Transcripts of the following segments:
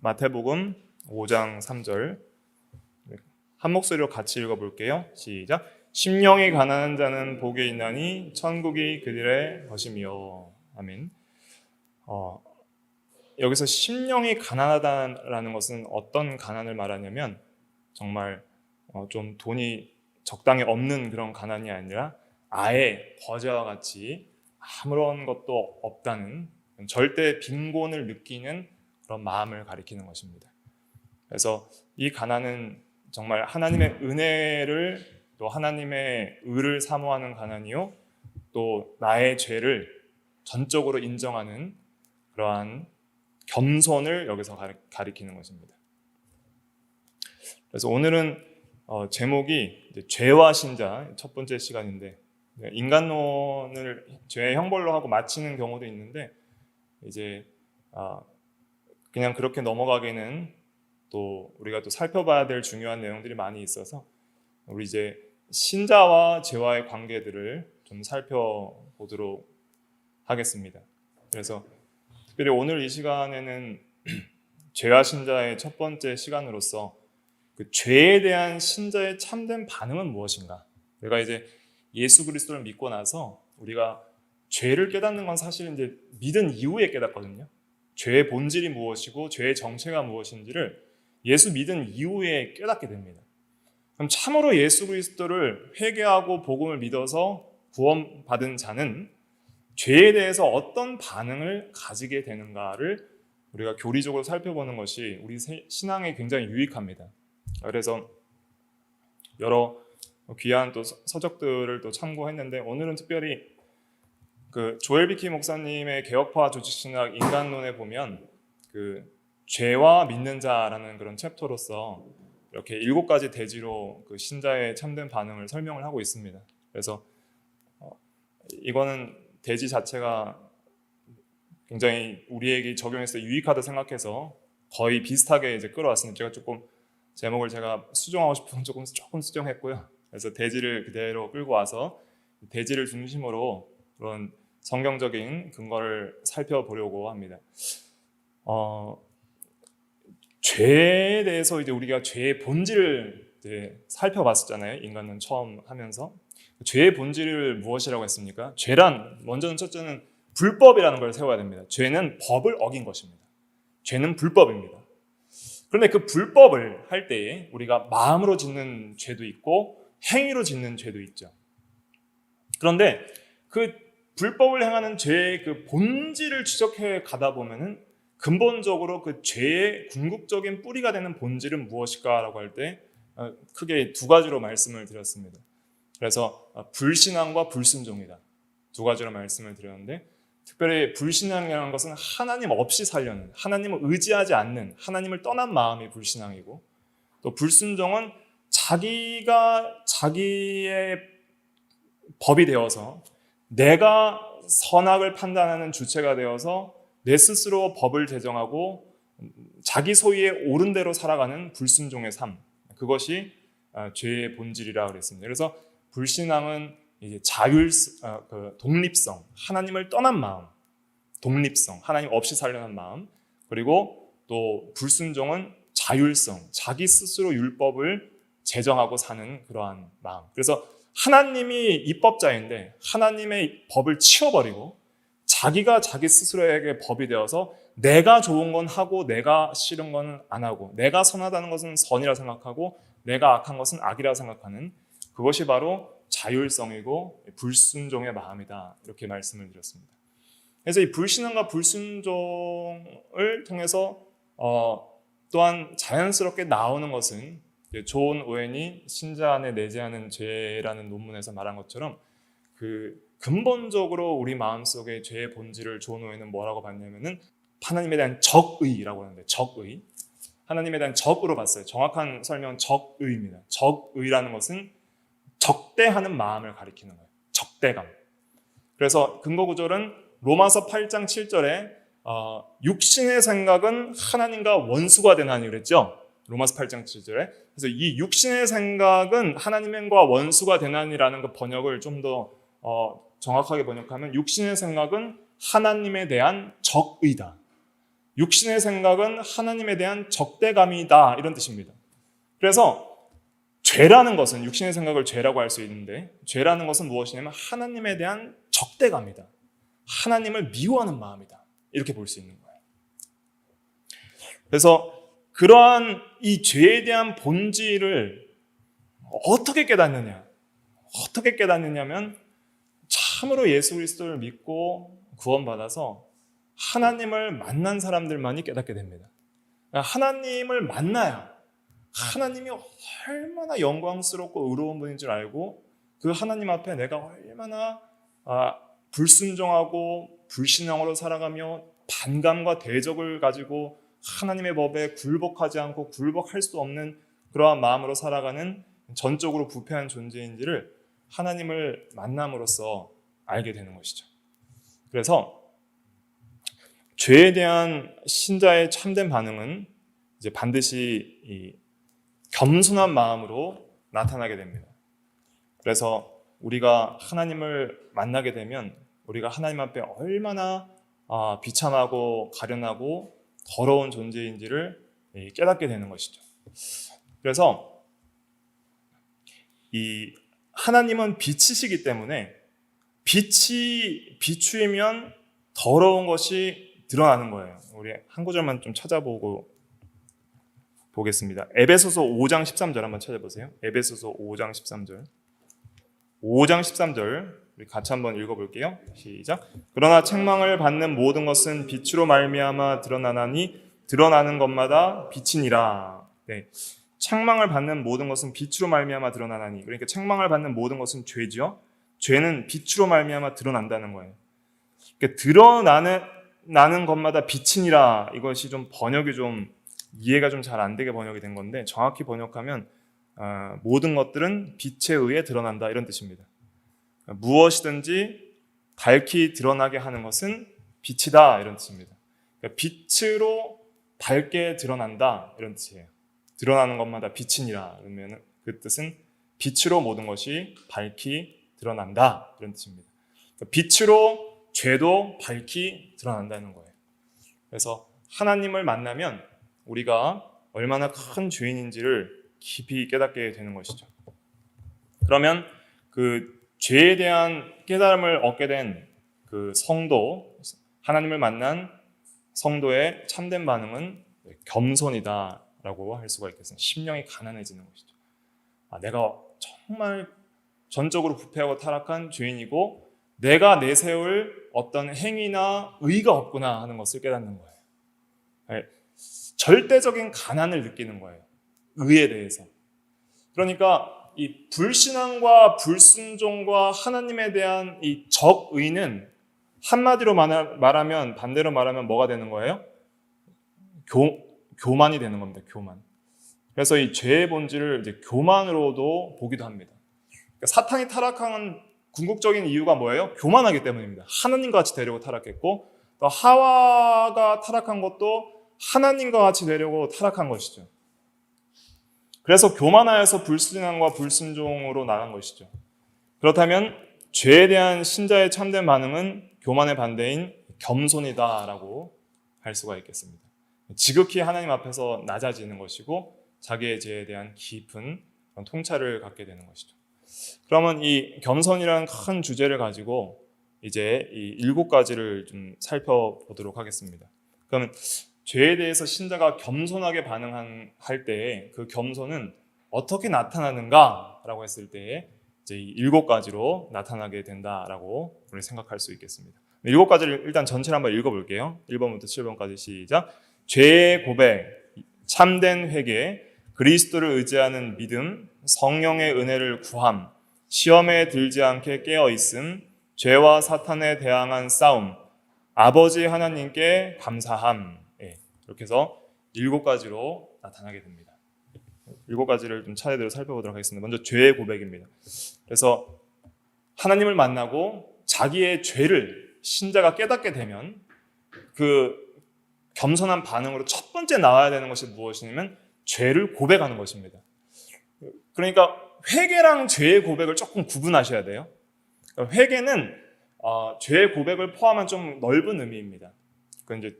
마태복음 5장 3절 한 목소리로 같이 읽어볼게요. 시작. 심령이 가난한 자는 복이 있나니 천국이 그들의 것이며. 아멘. 여기서 심령이 가난하다라는 것은 어떤 가난을 말하냐면 정말 좀 돈이 적당히 없는 그런 가난이 아니라 아예 거지와 같이 아무런 것도 없다는 절대 빈곤을 느끼는 그런 마음을 가리키는 것입니다. 그래서 이 가난은 정말 하나님의 은혜를 또 하나님의 의를 사모하는 가난이요, 또 나의 죄를 전적으로 인정하는 그러한 겸손을 여기서 가리키는 것입니다. 그래서 오늘은 제목이 죄와 신자 첫 번째 시간인데, 인간론을 죄의 형벌로 하고 마치는 경우도 있는데 이제 그냥 그렇게 넘어가기는 또 우리가 또 살펴봐야 될 중요한 내용들이 많이 있어서 우리 이제 신자와 죄와의 관계들을 좀 살펴보도록 하겠습니다. 그래서 특별히 오늘 이 시간에는 죄와 신자의 첫 번째 시간으로서 그 죄에 대한 신자의 참된 반응은 무엇인가? 우리가 이제 예수 그리스도를 믿고 나서 우리가 죄를 깨닫는 건 사실 이제 믿은 이후에 깨닫거든요. 죄의 본질이 무엇이고 죄의 정체가 무엇인지를 예수 믿은 이후에 깨닫게 됩니다. 그럼 참으로 예수 그리스도를 회개하고 복음을 믿어서 구원받은 자는 죄에 대해서 어떤 반응을 가지게 되는가를 우리가 교리적으로 살펴보는 것이 우리 신앙에 굉장히 유익합니다. 그래서 여러 귀한 또 서적들을 또 참고했는데 오늘은 특별히 그 조엘 비키 목사님의 개혁파 조직신학 인간론에 보면 그 죄와 믿는 자라는 그런 챕터로서 이렇게 7가지 대지로 그 신자의 참된 반응을 설명을 하고 있습니다. 그래서 이거는 대지 자체가 굉장히 우리에게 적용해서 유익하다 생각해서 거의 비슷하게 이제 끌어왔습니다. 제가 조금 제목을 제가 수정하고 싶은 조금 수정했고요. 그래서 대지를 그대로 끌고 와서 대지를 중심으로 그런 성경적인 근거를 살펴보려고 합니다. 죄에 대해서 이제 우리가 죄의 본질을 이제 살펴봤었잖아요. 인간은 처음 하면서 죄의 본질을 무엇이라고 했습니까? 죄란 먼저는 첫째는 불법이라는 걸 세워야 됩니다. 죄는 법을 어긴 것입니다. 죄는 불법입니다. 그런데 그 불법을 할 때에 우리가 마음으로 짓는 죄도 있고 행위로 짓는 죄도 있죠. 그런데 그 불법을 행하는 죄의 그 본질을 추적해 가다 보면은 근본적으로 그 죄의 궁극적인 뿌리가 되는 본질은 무엇일까라고 할 때 크게 2가지로 말씀을 드렸습니다. 그래서 불신앙과 불순종이다. 2가지로 말씀을 드렸는데 특별히 불신앙이라는 것은 하나님 없이 살려는, 하나님을 의지하지 않는, 하나님을 떠난 마음이 불신앙이고, 또 불순종은 자기가 자기의 법이 되어서 내가 선악을 판단하는 주체가 되어서 내 스스로 법을 제정하고 자기 소유의 옳은 대로 살아가는 불순종의 삶, 그것이 죄의 본질이라고 그랬습니다. 그래서 불신앙은 이제 독립성, 하나님을 떠난 마음, 독립성, 하나님 없이 살려는 마음, 그리고 또 불순종은 자율성, 자기 스스로 율법을 제정하고 사는 그러한 마음. 그래서 하나님이 입법자인데 하나님의 법을 치워버리고 자기가 자기 스스로에게 법이 되어서 내가 좋은 건 하고 내가 싫은 건 안 하고, 내가 선하다는 것은 선이라 생각하고 내가 악한 것은 악이라 생각하는, 그것이 바로 자율성이고 불순종의 마음이다, 이렇게 말씀을 드렸습니다. 그래서 이 불신앙과 불순종을 통해서 또한 자연스럽게 나오는 것은 존 오웬이 신자 안에 내재하는 죄라는 논문에서 말한 것처럼 그 근본적으로 우리 마음속의 죄의 본질을 존 오웬은 뭐라고 봤냐면은 하나님에 대한 적의라고 하는데, 적의, 하나님에 대한 적으로 봤어요. 정확한 설명은 적의입니다. 적의라는 것은 적대하는 마음을 가리키는 거예요. 적대감. 그래서 근거 구절은 로마서 8장 7절에 육신의 생각은 하나님과 원수가 되나니 그랬죠. 로마서 8장 7절에. 그래서 이 육신의 생각은 하나님과 원수가 되나니라는 그 번역을 좀 더 정확하게 번역하면 육신의 생각은 하나님에 대한 적의다. 육신의 생각은 하나님에 대한 적대감이다, 이런 뜻입니다. 그래서 죄라는 것은, 육신의 생각을 죄라고 할 수 있는데, 죄라는 것은 무엇이냐면 하나님에 대한 적대감이다, 하나님을 미워하는 마음이다, 이렇게 볼 수 있는 거예요. 그래서 그러한 이 죄에 대한 본질을 어떻게 깨닫느냐? 어떻게 깨닫느냐면 참으로 예수 그리스도를 믿고 구원받아서 하나님을 만난 사람들만이 깨닫게 됩니다. 하나님을 만나야 하나님이 얼마나 영광스럽고 의로운 분인 줄 알고, 그 하나님 앞에 내가 얼마나 불순종하고 불신앙으로 살아가며 반감과 대적을 가지고 하나님의 법에 굴복하지 않고 굴복할 수 없는 그러한 마음으로 살아가는 전적으로 부패한 존재인지를 하나님을 만남으로써 알게 되는 것이죠. 그래서 죄에 대한 신자의 참된 반응은 이제 반드시 이 겸손한 마음으로 나타나게 됩니다. 그래서 우리가 하나님을 만나게 되면 우리가 하나님 앞에 얼마나 비참하고 가련하고 더러운 존재인지를 깨닫게 되는 것이죠. 그래서 이 하나님은 빛이시기 때문에 빛이 비추이면 더러운 것이 드러나는 거예요. 우리 한 구절만 좀 찾아보고 보겠습니다. 에베소서 5장 13절 한번 찾아보세요. 에베소서 5장 13절. 5장 13절 우리 같이 한번 읽어볼게요. 시작. 그러나 책망을 받는 모든 것은 빛으로 말미암아 드러나나니 드러나는 것마다 빛이니라. 네. 책망을 받는 모든 것은 빛으로 말미암아 드러나나니, 그러니까 책망을 받는 모든 것은 죄죠. 죄는 빛으로 말미암아 드러난다는 거예요. 그러니까 드러나는 것마다 빛이니라, 이것이 좀 번역이 좀 이해가 좀 잘 안 되게 번역이 된 건데, 정확히 번역하면 모든 것들은 빛에 의해 드러난다, 이런 뜻입니다. 무엇이든지 밝히 드러나게 하는 것은 빛이다, 이런 뜻입니다. 그러니까 빛으로 밝게 드러난다, 이런 뜻이에요. 드러나는 것마다 빛이니라 그러면 그 뜻은 빛으로 모든 것이 밝히 드러난다, 이런 뜻입니다. 그러니까 빛으로 죄도 밝히 드러난다는 거예요. 그래서 하나님을 만나면 우리가 얼마나 큰 죄인인지를 깊이 깨닫게 되는 것이죠. 그러면 그 죄에 대한 깨달음을 얻게 된 그 성도, 하나님을 만난 성도의 참된 반응은 겸손이다 라고 할 수가 있겠습니다. 심령이 가난해지는 것이죠. 내가 정말 전적으로 부패하고 타락한 죄인이고 내가 내세울 어떤 행위나 의가 없구나 하는 것을 깨닫는 거예요. 절대적인 가난을 느끼는 거예요. 의에 대해서. 그러니까 이 불신앙과 불순종과 하나님에 대한 이 적의는 한마디로 말하면, 반대로 말하면 뭐가 되는 거예요? 교만이 되는 겁니다. 교만. 그래서 이 죄의 본질을 이제 교만으로도 보기도 합니다. 그러니까 사탄이 타락한 궁극적인 이유가 뭐예요? 교만하기 때문입니다. 하나님과 같이 되려고 타락했고, 또 하와가 타락한 것도 하나님과 같이 되려고 타락한 것이죠. 그래서 교만하여서 불신앙과 불순종으로 나간 것이죠. 그렇다면 죄에 대한 신자의 참된 반응은 교만의 반대인 겸손이다라고 할 수가 있겠습니다. 지극히 하나님 앞에서 낮아지는 것이고 자기의 죄에 대한 깊은 통찰을 갖게 되는 것이죠. 그러면 이 겸손이라는 큰 주제를 가지고 이제 이 7가지를 좀 살펴보도록 하겠습니다. 그러면 죄에 대해서 신자가 겸손하게 반응할 때에 그 겸손은 어떻게 나타나는가라고 했을 때에 이제 이 7가지로 나타나게 된다라고 우리 생각할 수 있겠습니다. 7가지를 일단 전체를 한번 읽어볼게요. 1번부터 7번까지 시작. 죄의 고백, 참된 회개, 그리스도를 의지하는 믿음, 성령의 은혜를 구함, 시험에 들지 않게 깨어 있음, 죄와 사탄에 대항한 싸움, 아버지 하나님께 감사함. 이렇게 해서 7가지로 나타나게 됩니다. 7가지를 좀 차례대로 살펴보도록 하겠습니다. 먼저 죄의 고백입니다. 그래서 하나님을 만나고 자기의 죄를 신자가 깨닫게 되면 그 겸손한 반응으로 첫 번째 나와야 되는 것이 무엇이냐면 죄를 고백하는 것입니다. 그러니까 회개랑 죄의 고백을 조금 구분하셔야 돼요. 회개는 죄의 고백을 포함한 좀 넓은 의미입니다. 그 이제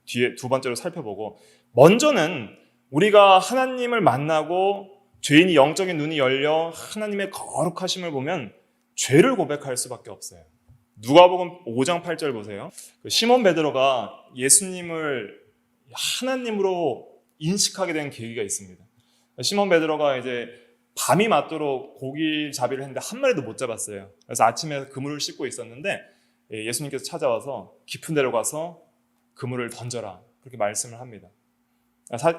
뒤에 두 번째로 살펴보고, 먼저는 우리가 하나님을 만나고 죄인이 영적인 눈이 열려 하나님의 거룩하심을 보면 죄를 고백할 수밖에 없어요. 누가복음 5장 8절 보세요. 시몬 베드로가 예수님을 하나님으로 인식하게 된 계기가 있습니다. 시몬 베드로가 이제 밤이 맞도록 고기 잡이를 했는데 한 마리도 못 잡았어요. 그래서 아침에 그물을 씻고 있었는데 예수님께서 찾아와서 깊은 데로 가서 그물을 던져라, 그렇게 말씀을 합니다.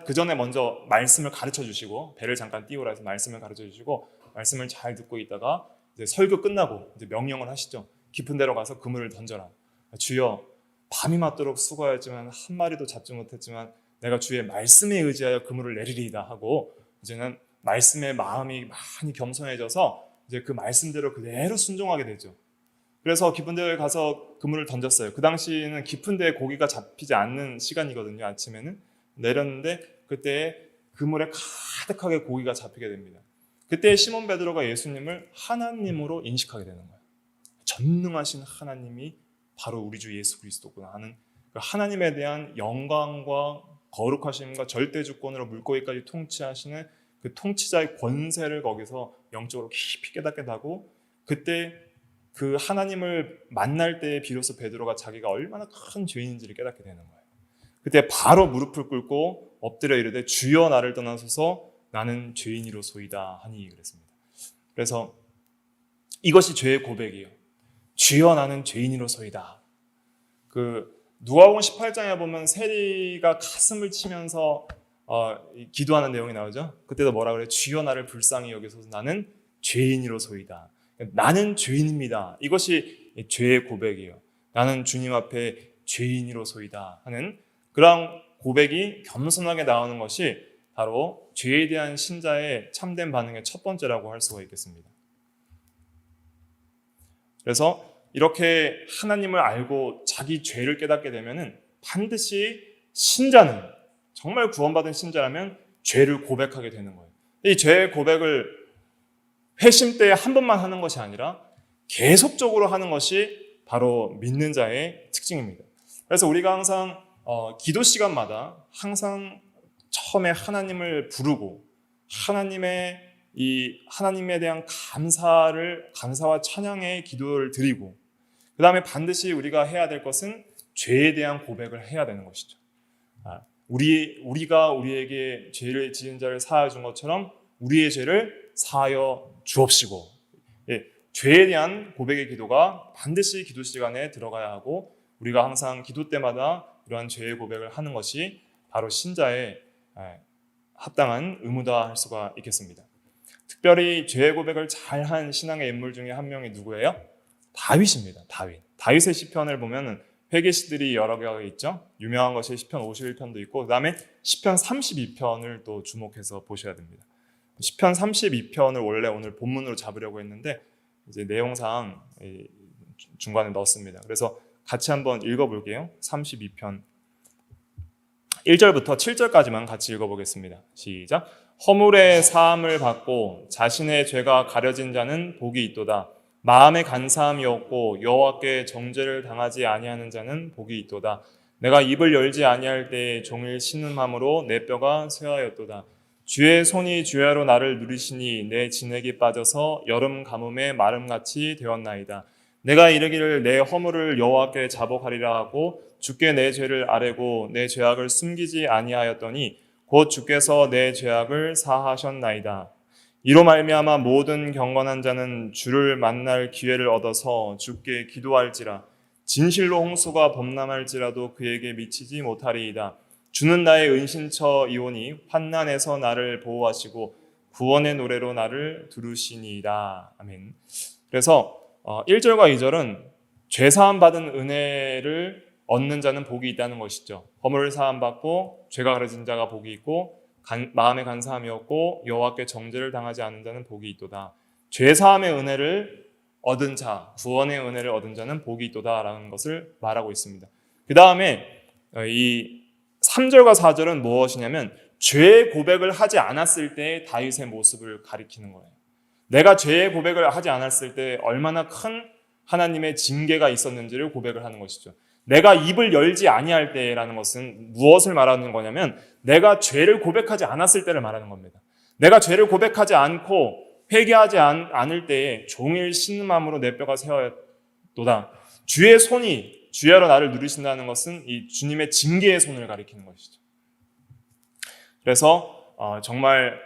그 전에 먼저 말씀을 가르쳐 주시고, 배를 잠깐 띄우라 해서 말씀을 가르쳐 주시고, 말씀을 잘 듣고 있다가 이제 설교 끝나고 이제 명령을 하시죠. 깊은 데로 가서 그물을 던져라. 주여, 밤이 맞도록 수고하였지만 한 마리도 잡지 못했지만 내가 주의 말씀에 의지하여 그물을 내리리이다 하고, 이제는 말씀에 마음이 많이 겸손해져서 이제 그 말씀대로 그대로 순종하게 되죠. 그래서 깊은 데에 가서 그물을 던졌어요. 그 당시에는 깊은 데에 고기가 잡히지 않는 시간이거든요. 아침에는 내렸는데 그때 그물에 가득하게 고기가 잡히게 됩니다. 그때 시몬 베드로가 예수님을 하나님으로 인식하게 되는 거예요. 전능하신 하나님이 바로 우리 주 예수 그리스도구나 하는 그 하나님에 대한 영광과 거룩하심과 절대 주권으로 물고기까지 통치하시는 그 통치자의 권세를 거기서 영적으로 깊이 깨닫게 되고, 그때 그 하나님을 만날 때 비로소 베드로가 자기가 얼마나 큰 죄인인지를 깨닫게 되는 거예요. 그때 바로 무릎을 꿇고 엎드려 이르되 주여 나를 떠나소서 나는 죄인이로소이다 하니 그랬습니다. 그래서 이것이 죄의 고백이에요. 주여 나는 죄인이로소이다. 그 누가복음 18장에 보면 세리가 가슴을 치면서 기도하는 내용이 나오죠. 그때도 뭐라 그래요? 주여 나를 불쌍히 여기소서 나는 죄인이로소이다. 나는 죄인입니다. 이것이 죄의 고백이에요. 나는 주님 앞에 죄인이로소이다 하는 그런 고백이 겸손하게 나오는 것이 바로 죄에 대한 신자의 참된 반응의 첫 번째라고 할 수가 있겠습니다. 그래서 이렇게 하나님을 알고 자기 죄를 깨닫게 되면은 반드시 신자는, 정말 구원받은 신자라면 죄를 고백하게 되는 거예요. 이 죄의 고백을 회심 때 한 번만 하는 것이 아니라 계속적으로 하는 것이 바로 믿는 자의 특징입니다. 그래서 우리가 항상 기도 시간마다 항상 처음에 하나님을 부르고 하나님에 대한 감사와 찬양의 기도를 드리고, 그 다음에 반드시 우리가 해야 될 것은 죄에 대한 고백을 해야 되는 것이죠. 우리가 우리에게 죄를 지은 자를 사하여 준 것처럼 우리의 죄를 사하여 주옵시고, 죄에 대한 고백의 기도가 반드시 기도 시간에 들어가야 하고, 우리가 항상 기도 때마다 이러한 죄의 고백을 하는 것이 바로 신자의 합당한 의무다 할 수가 있겠습니다. 특별히 죄의 고백을 잘한 신앙의 인물 중에 한 명이 누구예요? 다윗입니다. 다윗의 시편을 보면 회개시들이 여러 개가 있죠. 유명한 것이 시편 51편도 있고, 그 다음에 시편 32편을 또 주목해서 보셔야 됩니다. 시편 32편을 원래 오늘 본문으로 잡으려고 했는데 이제 내용상 중간에 넣었습니다. 그래서 같이 한번 읽어볼게요. 32편 1절부터 7절까지만 같이 읽어보겠습니다. 시작. 허물의 사함을 받고 자신의 죄가 가려진 자는 복이 있도다. 마음에 간사함이 없고 여호와께 정죄를 당하지 아니하는 자는 복이 있도다. 내가 입을 열지 아니할 때에 종일 신음함으로 내 뼈가 쇠하였도다. 주의 손이 주야로 나를 누리시니 내 진액이 빠져서 여름 가뭄에 마름같이 되었나이다. 내가 이르기를 내 허물을 여호와께 자복하리라 하고 주께 내 죄를 아뢰고 내 죄악을 숨기지 아니하였더니 곧 주께서 내 죄악을 사하셨나이다. 이로 말미암아 모든 경건한 자는 주를 만날 기회를 얻어서 주께 기도할지라. 진실로 홍수가 범람할지라도 그에게 미치지 못하리이다. 주는 나의 은신처이오니 환난에서 나를 보호하시고 구원의 노래로 나를 두르시니이다. 아멘. 그래서 1절과 2절은 죄사함 받은 은혜를 얻는 자는 복이 있다는 것이죠. 허물을 사함 받고 죄가 가려진 자가 복이 있고 마음에 간사함이 없고 여호와께 정죄를 당하지 않는 자는 복이 있도다. 죄사함의 은혜를 얻은 자, 구원의 은혜를 얻은 자는 복이 있도다라는 것을 말하고 있습니다. 그 다음에 이 3절과 4절은 무엇이냐면 죄의 고백을 하지 않았을 때의 다윗의 모습을 가리키는 거예요. 내가 죄의 고백을 하지 않았을 때 얼마나 큰 하나님의 징계가 있었는지를 고백을 하는 것이죠. 내가 입을 열지 아니할 때라는 것은 무엇을 말하는 거냐면 내가 죄를 고백하지 않았을 때를 말하는 겁니다. 내가 죄를 고백하지 않고 회개하지 않을 때에 종일 씻는 마음으로 내 뼈가 세워도다. 주의 손이 주야로 나를 누리신다는 것은 이 주님의 징계의 손을 가리키는 것이죠. 그래서 정말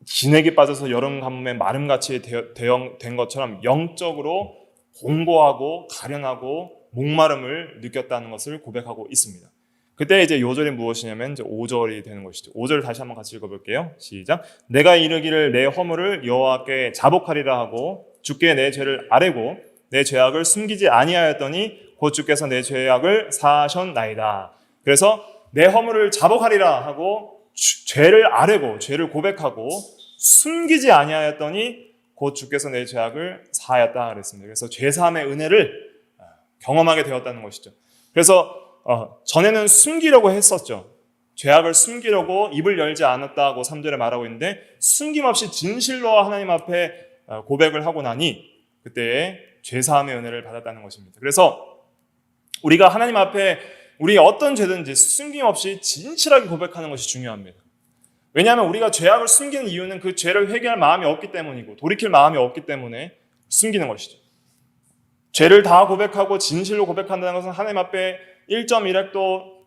진액이 빠져서 여름 가뭄에 마름같이 된 것처럼 영적으로 공고하고 가련하고 목마름을 느꼈다는 것을 고백하고 있습니다. 그때 이제 요절이 무엇이냐면 이제 5절이 되는 것이죠. 5절 다시 한번 같이 읽어볼게요. 시작. 내가 이르기를 내 허물을 여호와께 자복하리라 하고 주께 내 죄를 아뢰고 내 죄악을 숨기지 아니하였더니 곧 주께서 내 죄악을 사하셨나이다. 그래서 내 허물을 자복하리라 하고 죄를 아뢰고 죄를 고백하고 숨기지 아니하였더니 곧 주께서 내 죄악을 사하였다 그랬습니다. 그래서 죄사함의 은혜를 경험하게 되었다는 것이죠. 그래서 전에는 숨기려고 했었죠. 죄악을 숨기려고 입을 열지 않았다고 3절에 말하고 있는데 숨김없이 진실로 하나님 앞에 고백을 하고 나니 그때에 죄사함의 은혜를 받았다는 것입니다. 그래서 우리가 하나님 앞에 우리 어떤 죄든지 숨김없이 진실하게 고백하는 것이 중요합니다. 왜냐하면 우리가 죄악을 숨기는 이유는 그 죄를 회개할 마음이 없기 때문이고 돌이킬 마음이 없기 때문에 숨기는 것이죠. 죄를 다 고백하고 진실로 고백한다는 것은 하나님 앞에 1.1획도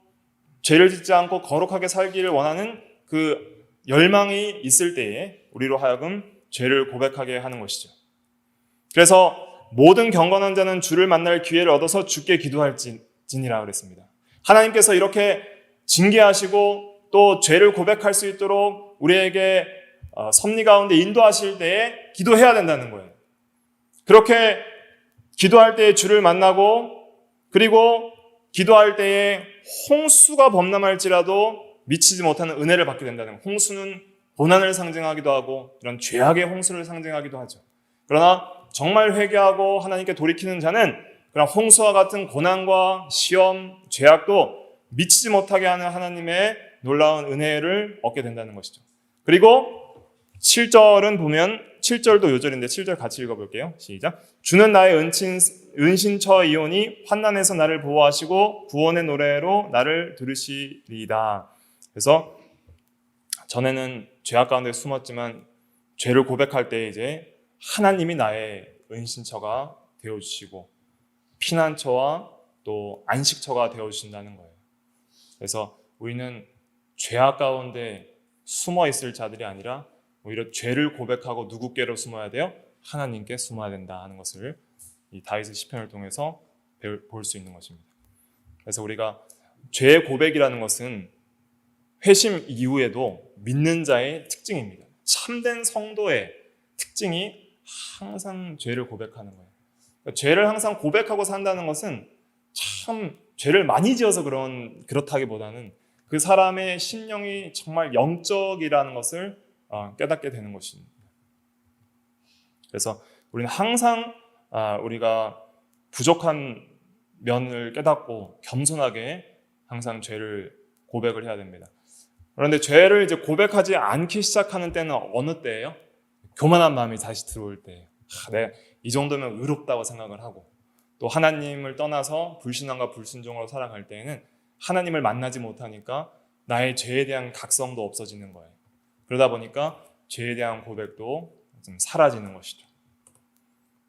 죄를 짓지 않고 거룩하게 살기를 원하는 그 열망이 있을 때에 우리로 하여금 죄를 고백하게 하는 것이죠. 그래서 모든 경건한 자는 주를 만날 기회를 얻어서 주께 기도할지니라 그랬습니다. 하나님께서 이렇게 징계하시고 또 죄를 고백할 수 있도록 우리에게 섭리 가운데 인도하실 때에 기도해야 된다는 거예요. 그렇게 기도할 때에 주를 만나고 그리고 기도할 때에 홍수가 범람할지라도 미치지 못하는 은혜를 받게 된다는 거예요. 홍수는 고난을 상징하기도 하고 이런 죄악의 홍수를 상징하기도 하죠. 그러나 정말 회개하고 하나님께 돌이키는 자는 그런 홍수와 같은 고난과 시험, 죄악도 미치지 못하게 하는 하나님의 놀라운 은혜를 얻게 된다는 것이죠. 그리고 7절은 보면 7절도 요절인데 7절 같이 읽어볼게요. 시작. 주는 나의 은신처이오니 환난에서 나를 보호하시고 구원의 노래로 나를 들으시리이다. 그래서 전에는 죄악 가운데 숨었지만 죄를 고백할 때 이제 하나님이 나의 은신처가 되어주시고 피난처와 또 안식처가 되어주신다는 거예요. 그래서 우리는 죄악 가운데 숨어 있을 자들이 아니라 오히려 죄를 고백하고 누구께로 숨어야 돼요? 하나님께 숨어야 된다 하는 것을 이 다윗의 시편을 통해서 볼 수 있는 것입니다. 그래서 우리가 죄의 고백이라는 것은 회심 이후에도 믿는 자의 특징입니다. 참된 성도의 특징이 항상 죄를 고백하는 거예요. 그러니까 죄를 항상 고백하고 산다는 것은 참 죄를 많이 지어서 그렇다기보다는 그 사람의 심령이 정말 영적이라는 것을 깨닫게 되는 것입니다. 그래서 우리는 항상 우리가 부족한 면을 깨닫고 겸손하게 항상 죄를 고백을 해야 됩니다. 그런데 죄를 이제 고백하지 않기 시작하는 때는 어느 때예요? 교만한 마음이 다시 들어올 때예요. 내가 이 정도면 의롭다고 생각을 하고 또 하나님을 떠나서 불신앙과 불순종으로 살아갈 때에는 하나님을 만나지 못하니까 나의 죄에 대한 각성도 없어지는 거예요. 그러다 보니까 죄에 대한 고백도 좀 사라지는 것이죠.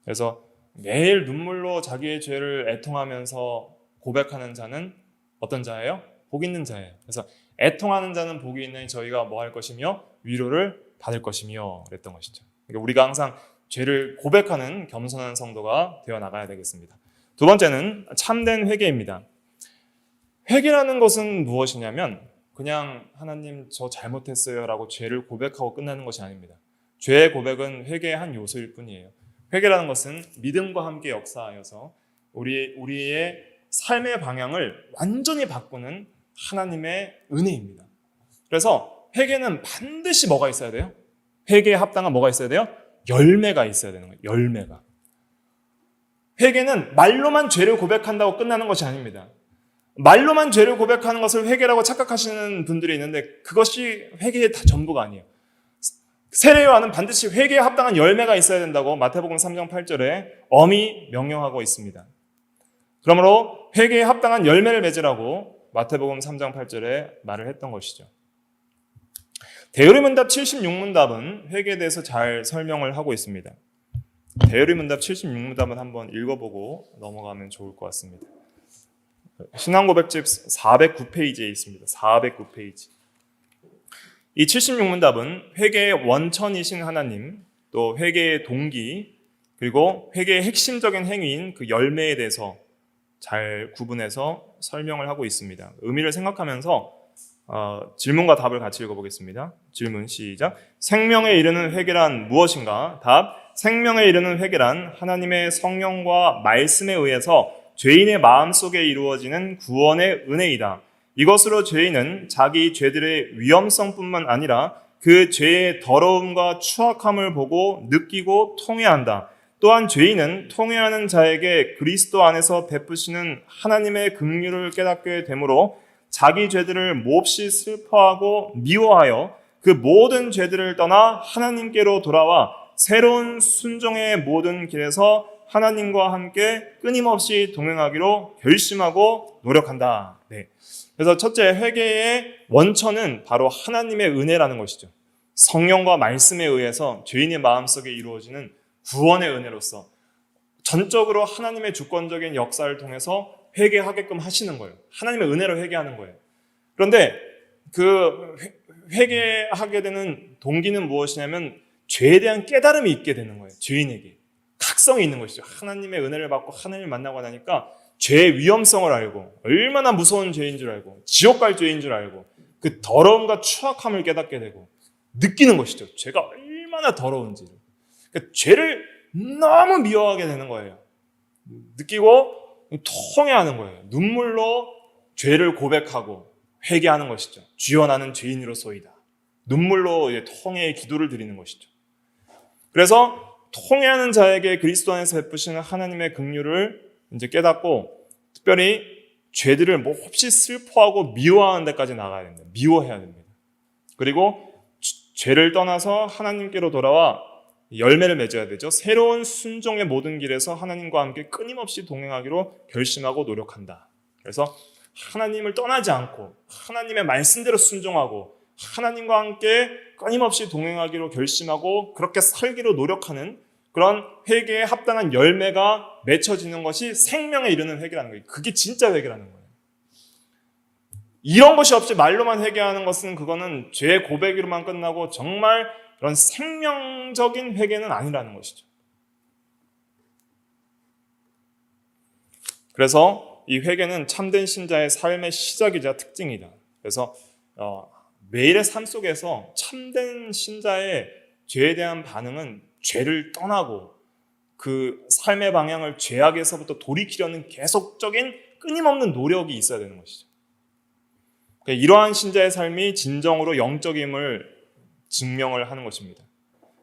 그래서 매일 눈물로 자기의 죄를 애통하면서 고백하는 자는 어떤 자예요? 복 있는 자예요. 그래서 애통하는 자는 복이 있는 저희가 뭐 할 것이며 위로를 받을 것이며 그랬던 것이죠. 그러니까 우리가 항상 죄를 고백하는 겸손한 성도가 되어 나가야 되겠습니다. 두 번째는 참된 회개입니다. 회개라는 것은 무엇이냐면 그냥 하나님 저 잘못했어요 라고 죄를 고백하고 끝나는 것이 아닙니다. 죄의 고백은 회개의 한 요소일 뿐이에요. 회개라는 것은 믿음과 함께 역사하여서 우리의 삶의 방향을 완전히 바꾸는 하나님의 은혜입니다. 그래서 회개는 반드시 뭐가 있어야 돼요? 회개에 합당한 뭐가 있어야 돼요? 열매가 있어야 되는 거예요. 열매가. 회개는 말로만 죄를 고백한다고 끝나는 것이 아닙니다. 말로만 죄를 고백하는 것을 회개라고 착각하시는 분들이 있는데 그것이 회개의 다 전부가 아니에요. 세례요한은 반드시 회개에 합당한 열매가 있어야 된다고 마태복음 3장 8절에 엄히 명령하고 있습니다. 그러므로 회개에 합당한 열매를 맺으라고 마태복음 3장 8절에 말을 했던 것이죠. 대요리문답 76문답은 회개에 대해서 잘 설명을 하고 있습니다. 대요리문답 76문답은 한번 읽어보고 넘어가면 좋을 것 같습니다. 신앙고백집 409페이지에 있습니다. 409페이지. 이 76문답은 회개의 원천이신 하나님, 또 회개의 동기, 그리고 회개의 핵심적인 행위인 그 열매에 대해서 잘 구분해서 설명을 하고 있습니다. 의미를 생각하면서 질문과 답을 같이 읽어보겠습니다. 질문 시작. 생명에 이르는 회개란 무엇인가? 답. 생명에 이르는 회개란 하나님의 성령과 말씀에 의해서 죄인의 마음속에 이루어지는 구원의 은혜이다. 이것으로 죄인은 자기 죄들의 위험성뿐만 아니라 그 죄의 더러움과 추악함을 보고 느끼고 통회한다. 또한 죄인은 통회하는 자에게 그리스도 안에서 베푸시는 하나님의 긍휼을 깨닫게 되므로 자기 죄들을 몹시 슬퍼하고 미워하여 그 모든 죄들을 떠나 하나님께로 돌아와 새로운 순종의 모든 길에서 하나님과 함께 끊임없이 동행하기로 결심하고 노력한다. 네. 그래서 첫째, 회개의 원천은 바로 하나님의 은혜라는 것이죠. 성령과 말씀에 의해서 죄인의 마음속에 이루어지는 구원의 은혜로서 전적으로 하나님의 주권적인 역사를 통해서 회개하게끔 하시는 거예요. 하나님의 은혜로 회개하는 거예요. 그런데 그 회개하게 되는 동기는 무엇이냐면 죄에 대한 깨달음이 있게 되는 거예요. 죄인에게. 각성이 있는 것이죠. 하나님의 은혜를 받고 하나님을 만나고 나니까 죄의 위험성을 알고 얼마나 무서운 죄인 줄 알고 지옥 갈 죄인 줄 알고 그 더러움과 추악함을 깨닫게 되고 느끼는 것이죠. 죄가 얼마나 더러운지를. 그러니까 죄를 너무 미워하게 되는 거예요. 느끼고 통회하는 거예요. 눈물로 죄를 고백하고 회개하는 것이죠. 주여 나는 죄인으로소이다. 눈물로 통회의 기도를 드리는 것이죠. 그래서 통회하는 자에게 그리스도 안에서 베푸시는 하나님의 긍휼을 이제 깨닫고 특별히 죄들을 몹시 슬퍼하고 미워하는 데까지 나가야 됩니다. 미워해야 됩니다. 그리고 죄를 떠나서 하나님께로 돌아와 열매를 맺어야 되죠. 새로운 순종의 모든 길에서 하나님과 함께 끊임없이 동행하기로 결심하고 노력한다. 그래서 하나님을 떠나지 않고 하나님의 말씀대로 순종하고 하나님과 함께 끊임없이 동행하기로 결심하고 그렇게 살기로 노력하는 그런 회개에 합당한 열매가 맺혀지는 것이 생명에 이르는 회개라는 거예요. 그게 진짜 회개라는 거예요. 이런 것이 없이 말로만 회개하는 것은 그거는 죄의 고백으로만 끝나고 정말 그런 생명적인 회개는 아니라는 것이죠. 그래서 이 회개는 참된 신자의 삶의 시작이자 특징이다. 그래서 매일의 삶 속에서 참된 신자의 죄에 대한 반응은 죄를 떠나고 그 삶의 방향을 죄악에서부터 돌이키려는 계속적인 끊임없는 노력이 있어야 되는 것이죠. 그러니까 이러한 신자의 삶이 진정으로 영적임을 증명을 하는 것입니다.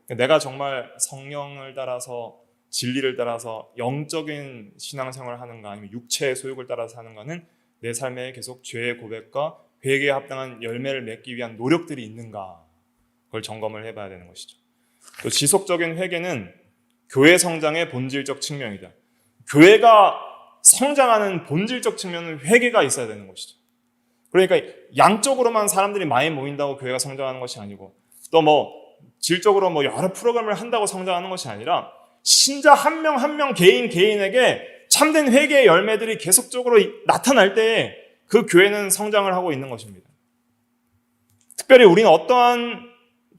그러니까 내가 정말 성령을 따라서 진리를 따라서 영적인 신앙생활을 하는가 아니면 육체의 소욕을 따라서 하는가는 내 삶에 계속 죄의 고백과 회개에 합당한 열매를 맺기 위한 노력들이 있는가 그걸 점검을 해봐야 되는 것이죠. 또 지속적인 회개는 교회 성장의 본질적 측면이다. 교회가 성장하는 본질적 측면은 회개가 있어야 되는 것이죠. 그러니까 양적으로만 사람들이 많이 모인다고 교회가 성장하는 것이 아니고 또 질적으로 여러 프로그램을 한다고 성장하는 것이 아니라 신자 한 명 한 명 개인에게 참된 회개의 열매들이 계속적으로 나타날 때에 그 교회는 성장을 하고 있는 것입니다. 특별히 우리는 어떠한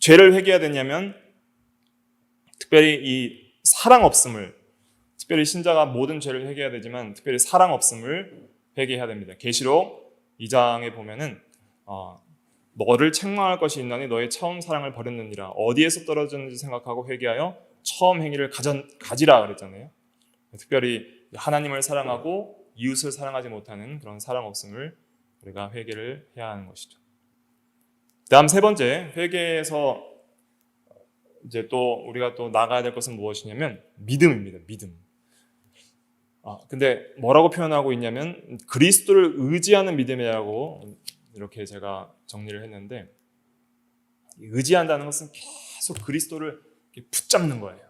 죄를 회개해야 되냐면 특별히 이 사랑 없음을 특별히 신자가 모든 죄를 회개해야 되지만 특별히 사랑 없음을 회개해야 됩니다. 계시록 2장에 보면은 너를 책망할 것이 있나니 너의 처음 사랑을 버렸느니라. 어디에서 떨어졌는지 생각하고 회개하여 처음 행위를 가지라 그랬잖아요. 특별히 하나님을 사랑하고 이웃을 사랑하지 못하는 그런 사랑 없음을 우리가 회개를 해야 하는 것이죠. 다음 세 번째, 회개에서 이제 또 우리가 또 나가야 될 것은 무엇이냐면 믿음입니다. 믿음. 근데 뭐라고 표현하고 있냐면 그리스도를 의지하는 믿음이라고 이렇게 제가 정리를 했는데 의지한다는 것은 계속 그리스도를 붙잡는 거예요.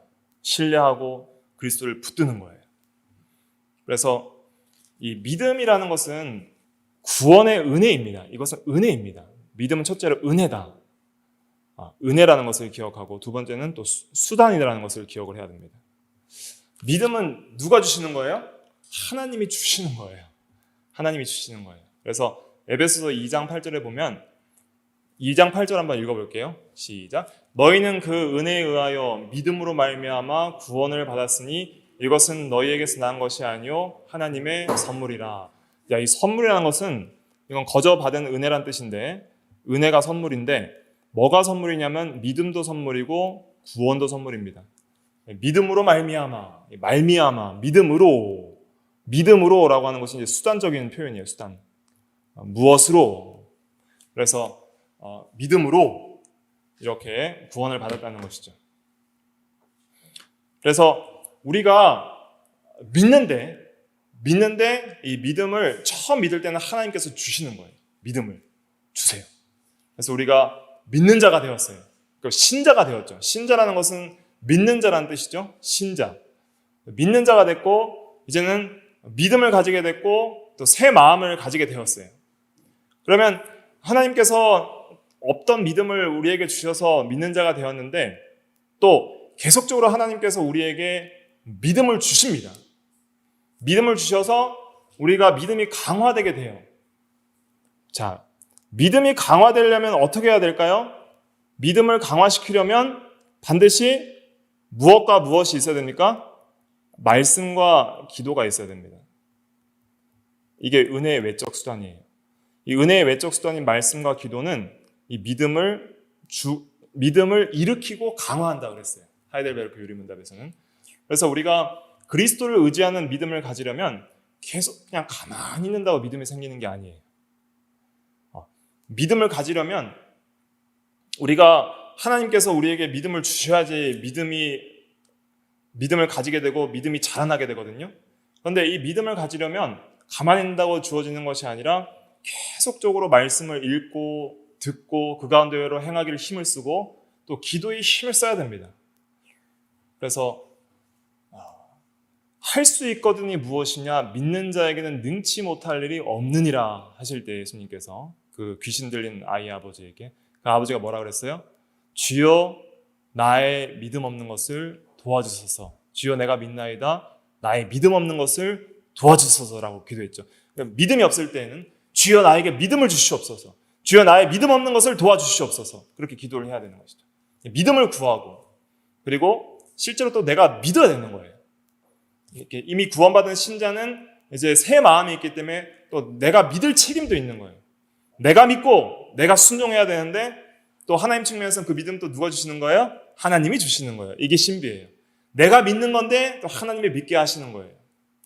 신뢰하고 그리스도를 붙드는 거예요. 그래서 이 믿음이라는 것은 구원의 은혜입니다. 이것은 은혜입니다. 믿음은 첫째로 은혜다. 은혜라는 것을 기억하고 두 번째는 또 수단이라는 것을 기억을 해야 됩니다. 믿음은 누가 주시는 거예요? 하나님이 주시는 거예요. 하나님이 주시는 거예요. 그래서 에베소서 2장 8절에 보면 2장 8절 한번 읽어볼게요. 시작. 너희는 그 은혜에 의하여 믿음으로 말미암아 구원을 받았으니 이것은 너희에게서 난 것이 아니요 하나님의 선물이라. 야, 이 선물이라는 것은 이건 거저 받은 은혜란 뜻인데 은혜가 선물인데 뭐가 선물이냐면 믿음도 선물이고 구원도 선물입니다. 믿음으로 말미암아, 믿음으로라고 하는 것이 이제 수단적인 표현이에요. 수단. 무엇으로? 그래서 믿음으로 이렇게 구원을 받았다는 것이죠. 그래서 우리가 믿는데 이 믿음을 처음 믿을 때는 하나님께서 주시는 거예요. 믿음을 주세요. 그래서 우리가 믿는 자가 되었어요. 신자가 되었죠. 신자라는 것은 믿는 자라는 뜻이죠. 신자. 믿는 자가 됐고 이제는 믿음을 가지게 됐고 또 새 마음을 가지게 되었어요. 그러면 하나님께서 없던 믿음을 우리에게 주셔서 믿는 자가 되었는데 또 계속적으로 하나님께서 우리에게 믿음을 주십니다. 믿음을 주셔서 우리가 믿음이 강화되게 돼요. 자, 믿음이 강화되려면 어떻게 해야 될까요? 믿음을 강화시키려면 반드시 무엇과 무엇이 있어야 됩니까? 말씀과 기도가 있어야 됩니다. 이게 은혜의 외적 수단이에요. 이 은혜의 외적 수단인 말씀과 기도는 이 믿음을 일으키고 강화한다 그랬어요. 하이델베르크 유리문답에서는. 그래서 우리가 그리스도를 의지하는 믿음을 가지려면 계속 그냥 가만히 있는다고 믿음이 생기는 게 아니에요. 믿음을 가지려면 우리가 하나님께서 우리에게 믿음을 주셔야지 믿음을 가지게 되고 믿음이 자라나게 되거든요. 그런데 이 믿음을 가지려면 가만히 있는다고 주어지는 것이 아니라 계속적으로 말씀을 읽고 듣고 그 가운데로 행하기를 힘을 쓰고 또 기도에 힘을 써야 됩니다. 그래서 할 수 있거든이 무엇이냐? 믿는 자에게는 능치 못할 일이 없느니라 하실 때 예수님께서 그 귀신 들린 아이 아버지에게 그 아버지가 뭐라 그랬어요? 주여 나의 믿음 없는 것을 도와주소서. 주여 내가 믿나이다. 나의 믿음 없는 것을 도와주소서라고 기도했죠. 그러니까 믿음이 없을 때는 주여 나에게 믿음을 주시옵소서. 주여 나의 믿음 없는 것을 도와주시옵소서. 그렇게 기도를 해야 되는 것이죠. 믿음을 구하고 그리고 실제로 또 내가 믿어야 되는 거예요. 이렇게 이미 구원받은 신자는 이제 새 마음이 있기 때문에 또 내가 믿을 책임도 있는 거예요. 내가 믿고 내가 순종해야 되는데 또 하나님 측면에서는 그 믿음 또 누가 주시는 거예요? 하나님이 주시는 거예요. 이게 신비예요. 내가 믿는 건데 또 하나님이 믿게 하시는 거예요.